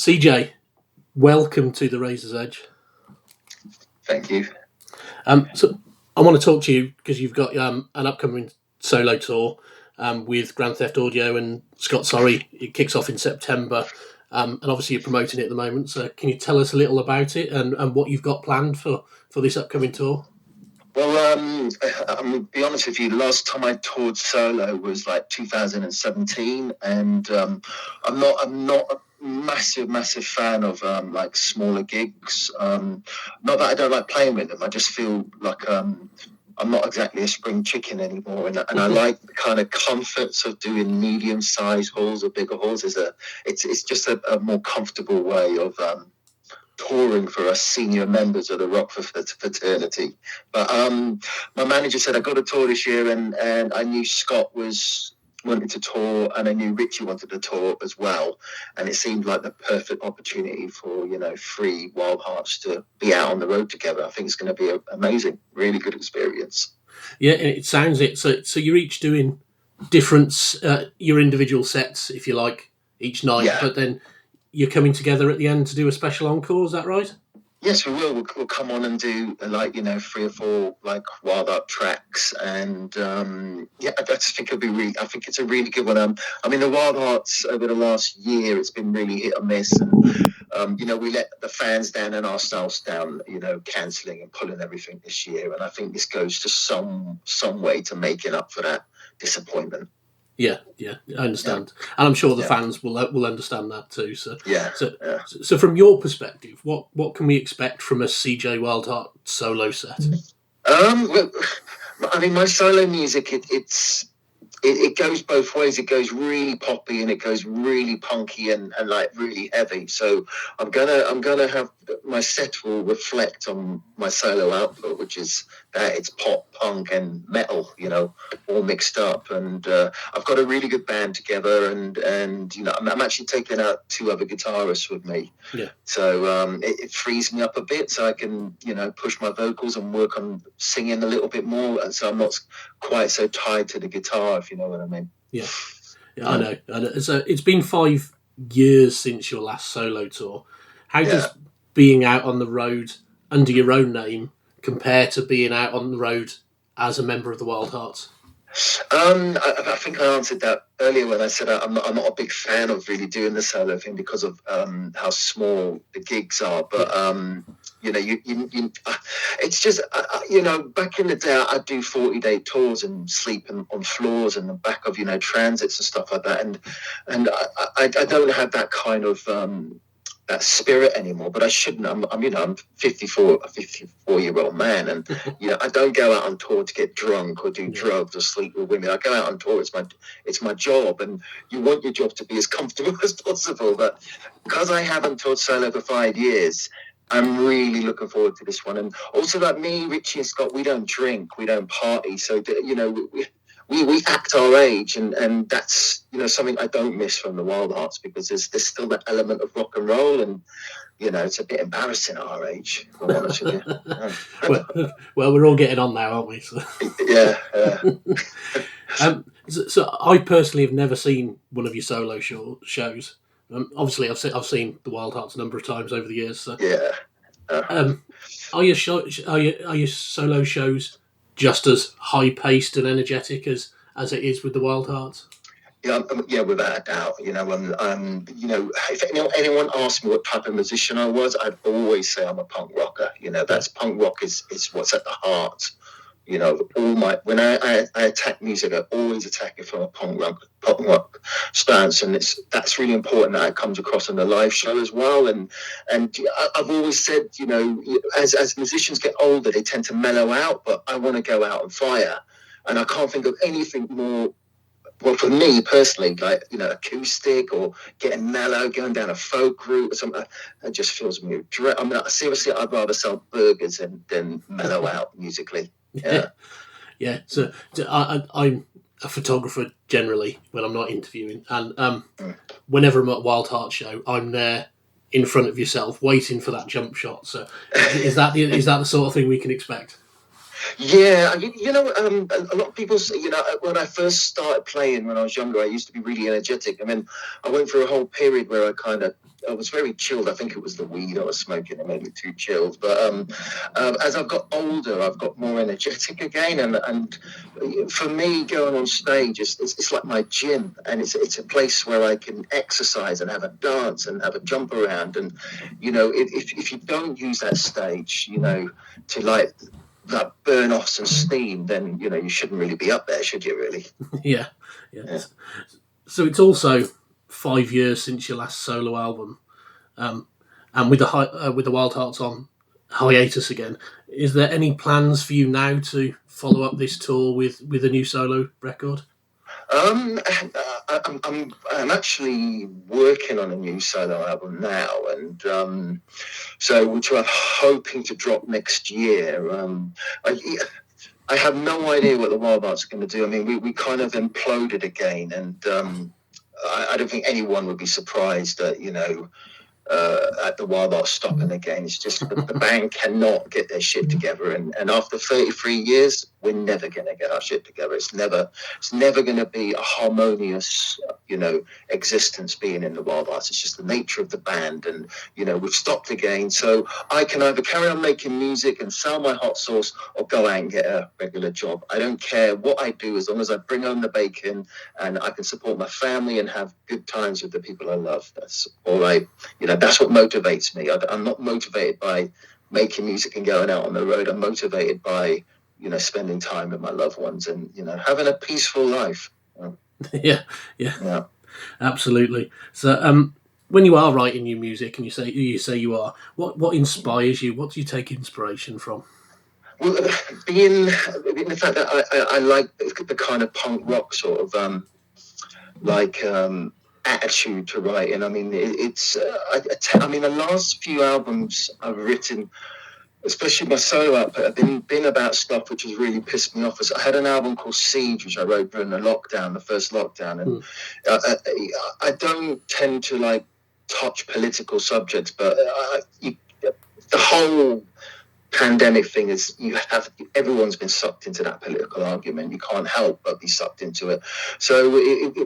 CJ, welcome to the Razor's Edge. Thank you. So I want to talk to you because you've got an upcoming solo tour with Grand Theft Audio and Scott Sorry. It kicks off in September, and obviously you're promoting it at the moment. So can you tell us a little about it and what you've got planned for this upcoming tour? Well, I'm going to be honest with you. The last time I toured solo was like 2017, and I'm not a massive fan of like smaller gigs. Not that I don't like playing with them. I just feel like I'm not exactly a spring chicken anymore, and I like the kind of comforts of doing medium-sized halls or bigger halls. It's just a more comfortable way of touring for us senior members of the rock fraternity. But my manager said I got a tour this year, and I knew Scott wanted to tour, and I knew Richie wanted to tour as well, and it seemed like the perfect opportunity for three Wildhearts to be out on the road together. I think it's going to be an amazing, really good experience. Yeah, it sounds it. So you're each doing different your individual sets, if you like, each night, Yeah. But then you're coming together at the end to do a special encore, is that right? Yes, we will. We'll come on and do 3 or 4 like Wildheart tracks, and I just think it'll be I think it's a really good one. I mean, the Wildhearts over the last year, it's been really hit or miss, and we let the fans down and ourselves down, cancelling and pulling everything this year, and I think this goes to some way to making up for that disappointment. Yeah, I understand, and I'm sure the fans will understand that too. So from your perspective, what can we expect from a CJ Wildheart solo set? Well, I mean, my solo music, it goes both ways. It goes really poppy and it goes really punky and like really heavy. So I'm gonna have my set will reflect on my solo output, which is that it's pop, punk, and metal, all mixed up. And I've got a really good band together, and I'm actually taking out 2 other guitarists with me. Yeah. So it frees me up a bit, so I can push my vocals and work on singing a little bit more, and so I'm not quite so tied to the guitar, if you know what I mean. Yeah, I know. So it's been 5 years since your last solo tour. How does being out on the road under your own name compare to being out on the road as a member of the Wildhearts? I think I answered that earlier when I said I'm not a big fan of really doing the solo thing because of how small the gigs are. But it's just back in the day I'd do 40-day tours and sleep on floors and the back of transits and stuff like that, and I don't have that kind of that spirit anymore, but I shouldn't. I'm 54, a 54-year-old man, and I don't go out on tour to get drunk or do drugs or sleep with women. I go out on tour. It's my job, and you want your job to be as comfortable as possible. But because I haven't toured solo for 5 years, I'm really looking forward to this one. And also, like me, Richie and Scott, we don't drink, we don't party, so we act our age, and that's something I don't miss from the Wildhearts, because there's still that element of rock and roll, and it's a bit embarrassing at our age, if I'm honest with you. well, we're all getting on now, aren't we? So. Yeah. So I personally have never seen one of your solo shows. Obviously, I've seen the Wildhearts a number of times over the years. So. Yeah. Are your solo shows just as high-paced and energetic as it is with the Wildhearts? Yeah, without a doubt. If anyone asked me what type of musician I was, I'd always say I'm a punk rocker. That's punk rock is what's at the heart. When I attack music, I always attack it from a punk rock stance, and that's really important that it comes across on the live show as well. And I've always said, as musicians get older, they tend to mellow out, but I want to go out on fire, and I can't think of anything more. Well, for me personally, like acoustic or getting mellow, going down a folk route or something, that just fills me with dread. I mean, seriously, I'd rather sell burgers than mellow out musically. Yeah. So I'm a photographer generally when I'm not interviewing, and whenever I'm at Wildheart show, I'm there in front of yourself, waiting for that jump shot. So is that the sort of thing we can expect? Yeah, a lot of people say, when I first started playing when I was younger, I used to be really energetic. I mean, I went through a whole period where I was very chilled. I think it was the weed I was smoking that made me too chilled. But as I've got older, I've got more energetic again. And for me, going on stage, it's like my gym. And it's a place where I can exercise and have a dance and have a jump around. And, if you don't use that stage, to like that burn off some steam, then you shouldn't really be up there, should you? Really? Yeah. So it's also 5 years since your last solo album, and with the Wildhearts on hiatus again. Is there any plans for you now to follow up this tour with a new solo record? I'm actually working on a new solo album now, and so which I'm hoping to drop next year. I have no idea what the Wildhearts are going to do. I mean, we kind of imploded again, and I don't think anyone would be surprised that at the Wildhearts stopping again. It's just the band cannot get their shit together, and after 33 years, we're never going to get our shit together. It's never going to be a harmonious, existence being in the Wildhearts. It's just the nature of the band, and we've stopped again. So I can either carry on making music and sell my hot sauce, or go out and get a regular job. I don't care what I do as long as I bring home the bacon and I can support my family and have good times with the people I love. That's all right. That's what motivates me. I'm not motivated by making music and going out on the road. I'm motivated by, spending time with my loved ones and, having a peaceful life. Yeah, absolutely. So, when you are writing new music, and you say you are, what inspires you? What do you take inspiration from? Well, being the fact that I like the kind of punk rock sort of attitude to writing. I mean, I mean, the last few albums I've written, especially my solo output, have been about stuff which has really pissed me off. I had an album called Siege, which I wrote during the first lockdown, and I don't tend to touch political subjects, but the whole pandemic thing is everyone's been sucked into that political argument. You can't help but be sucked into it. So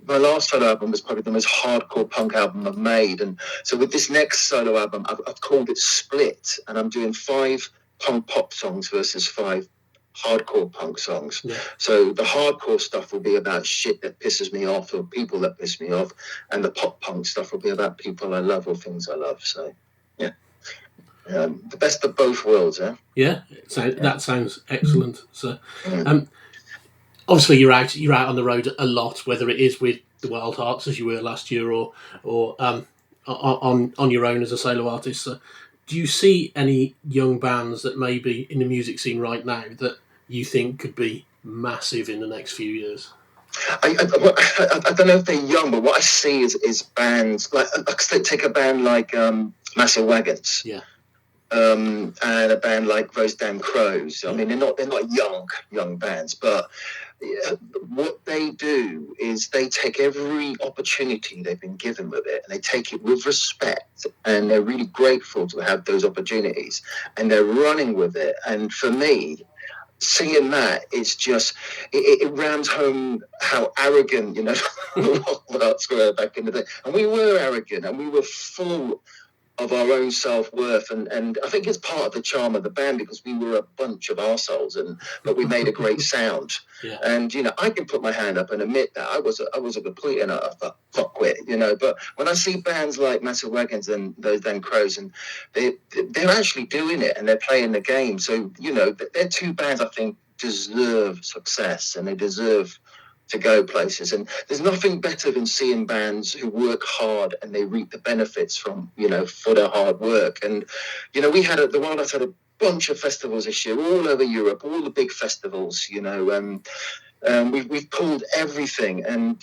my last solo album was probably the most hardcore punk album I've made, and so with this next solo album, I've called it Split, and I'm doing 5 punk pop songs versus 5 hardcore punk songs. So the hardcore stuff will be about shit that pisses me off or people that piss me off, and the pop punk stuff will be about people I love or things I love. So yeah. The best of both worlds, eh? Yeah, so that sounds excellent. So, obviously you're out on the road a lot, whether it is with the Wildhearts as you were last year, or on your own as a solo artist. So, do you see any young bands that may be in the music scene right now that you think could be massive in the next few years? I don't know if they're young, but what I see is bands like take a band like Massive Wagons. Yeah. And a band like Those Damn Crows. I mean, they're not young bands, but what they do is they take every opportunity they've been given with it, and they take it with respect, and they're really grateful to have those opportunities, and they're running with it. And for me, seeing that, it's just it rams home how arrogant the Wildhearts were back in the day, and we were arrogant, and we were full of our own self-worth, and I think it's part of the charm of the band, because we were a bunch of arseholes, but we made a great sound. Yeah. And I can put my hand up and admit that I was a complete and utter fuckwit, but when I see bands like Massive Wagons and Those Damn Crows, and they're actually doing it and they're playing the game, so they're 2 bands I think deserve success, and they deserve to go places. And there's nothing better than seeing bands who work hard and they reap the benefits from, for their hard work. And, the Wildhearts had a bunch of festivals this year, all over Europe, all the big festivals, we've pulled everything. And,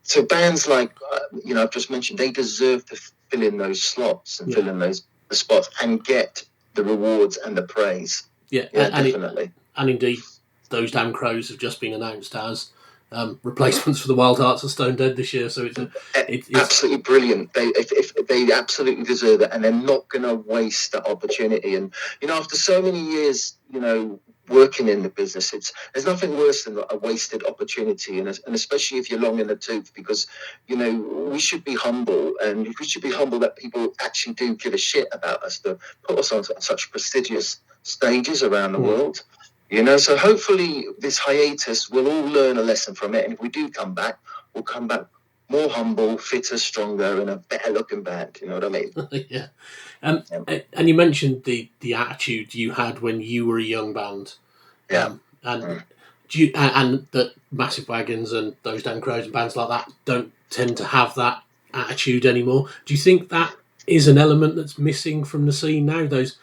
so bands like, I've just mentioned, they deserve to fill in those slots and fill in the spots and get the rewards and the praise. Yeah, definitely. And indeed, Those Damn Crows have just been announced as replacements for the Wildhearts are stone dead this year. So it's absolutely brilliant. They absolutely deserve it, and they're not going to waste that opportunity. And after so many years, working in the business, there's nothing worse than a wasted opportunity, and especially if you're long in the tooth, because we should be humble, and we should be humble that people actually do give a shit about us, to put us on such prestigious stages around the world. So hopefully this hiatus, we'll all learn a lesson from it, and if we do come back, we'll come back more humble, fitter, stronger, and a better looking band. You know what I mean? Yeah. And you mentioned the attitude you had when you were a young band. Yeah. And that Massive Wagons and those Damn Crows and bands like that don't tend to have that attitude anymore. Do you think that is an element that's missing from the scene now? Those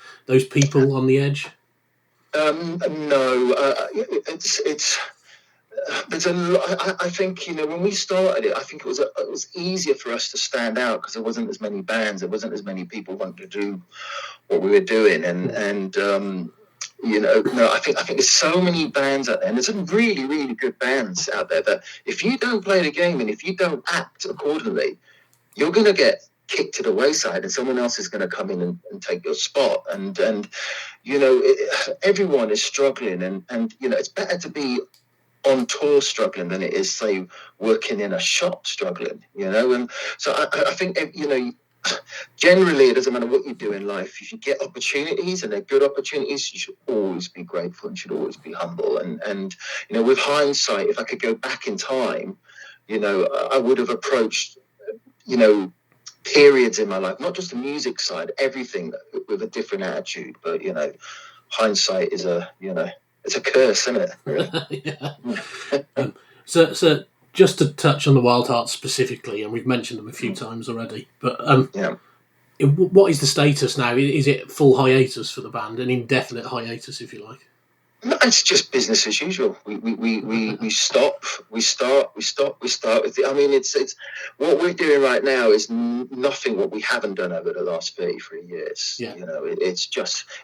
people on the edge. No, it's. There's a lot. I think when we started it, I think it was easier for us to stand out because there wasn't as many bands, there wasn't as many people wanting to do what we were doing, and no, I think there's so many bands out there, and there's some really, really good bands out there that if you don't play the game and if you don't act accordingly, you're going to get kicked to the wayside, and someone else is going to come in and take your spot. And everyone is struggling, and it's better to be on tour struggling than it is, say, working in a shop struggling. And so I think generally, it doesn't matter what you do in life. If you get opportunities and they're good opportunities, you should always be grateful and should always be humble. And with hindsight, if I could go back in time, I would have approached, periods in my life, not just the music side, everything with a different attitude. But hindsight is it's a curse, isn't it? Yeah. So just to touch on the Wildhearts specifically, and we've mentioned them a few times already, but what is the status now? Is it full hiatus for the band, an indefinite hiatus, if you like? No, it's just business as usual. We stop, we start. I mean, it's what we're doing right now is nothing what we haven't done over the last 33 years. Yeah. It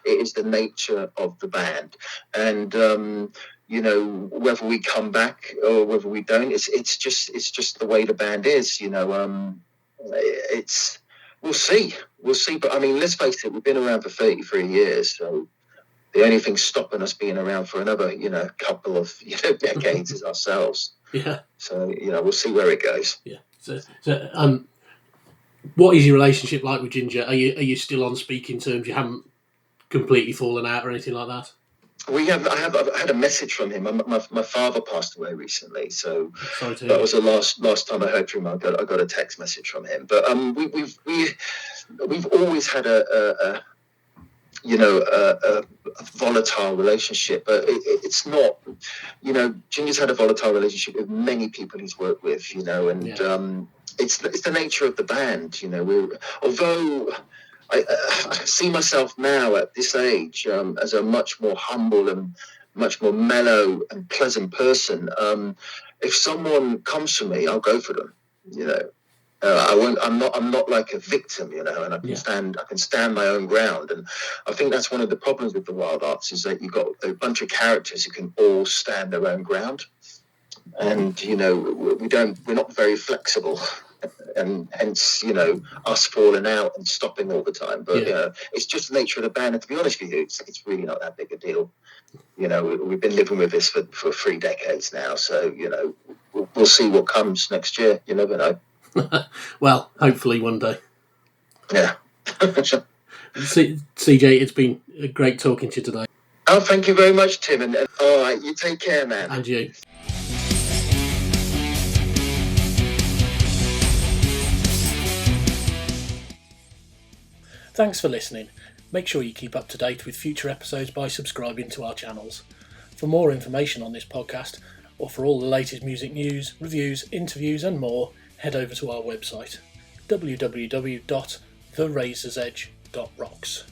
is the nature of the band, and whether we come back or whether we don't, it's just the way the band is. We'll see. But I mean, let's face it, we've been around for 33 years, so. The only thing stopping us being around for another, couple of decades is ourselves. Yeah. So we'll see where it goes. Yeah. So what is your relationship like with Ginger? Are you still on speaking terms? You haven't completely fallen out or anything like that? I've had a message from him. My father passed away recently, so that was the last time I heard from him. I got a text message from him. But we've always had a volatile relationship, but it's not, Ginger's had a volatile relationship with many people he's worked with, and it's the nature of the band, although I see myself now at this age as a much more humble and much more mellow and pleasant person. If someone comes to me, I'll go for them, I won't. I'm not like a victim, and I can stand my own ground. And I think that's one of the problems with the Wildhearts is that you've got a bunch of characters who can all stand their own ground, and we're not very flexible, and hence us falling out and stopping all the time. But it's just the nature of the band. And to be honest with you, it's really not that big a deal. We've been living with this for 3 decades now, so we'll see what comes next year. You never know. Well, hopefully one day. Yeah. CJ, it's been great talking to you today. Oh, thank you very much, Tim. And all right, you take care, man. And you. Thanks for listening. Make sure you keep up to date with future episodes by subscribing to our channels. For more information on this podcast, or for all the latest music news, reviews, interviews and more, head over to our website, www.therazorsedge.rocks.